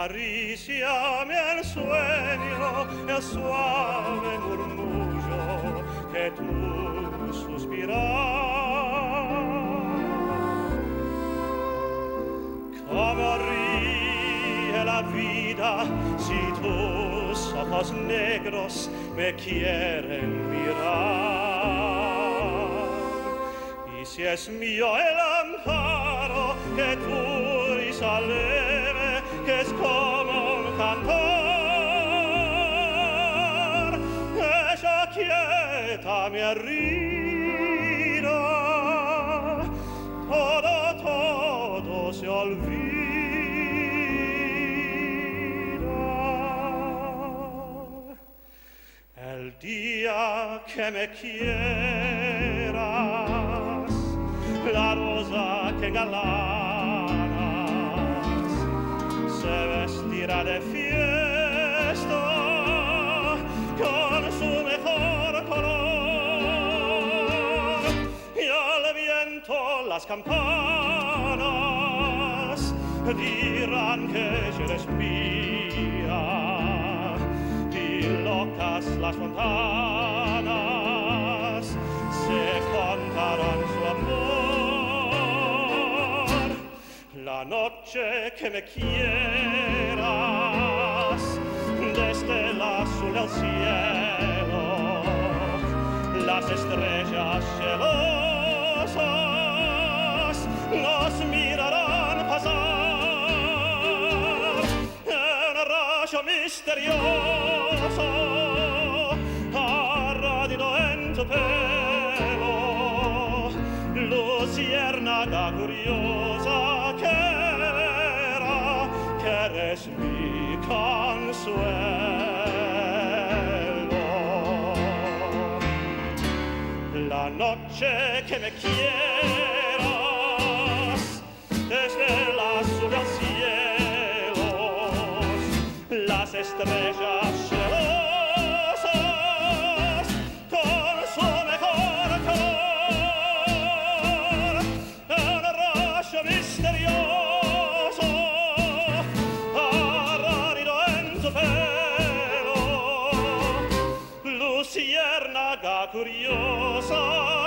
acariciame el sueño, el suave murmullo que tú suspiras. Como ríe la vida si tus ojos negros me quieren mirar. Y si es mío el amparo que tu risa leve, que es como un cantar, ella quieta me arriba, todo se olvida. El día que me quieras, la rosa que engalanas se vestirá de fiesta con su mejor color, y al viento las campanas dirán que yo eres mía, y locas las fontanas se contarán su amor. La noche que me quieras, desde el azul del cielo, las estrellas celosas nos mirarán pasar. Un rayo misterioso arradido en tu pelo, luciérnaga curiosa que eres mi consuelo. La noche que me quieras, desde el azul del cielo, las estrellas celosas con su mejor color, un rayo misterioso arradido en tu pelo, luciérnaga curiosa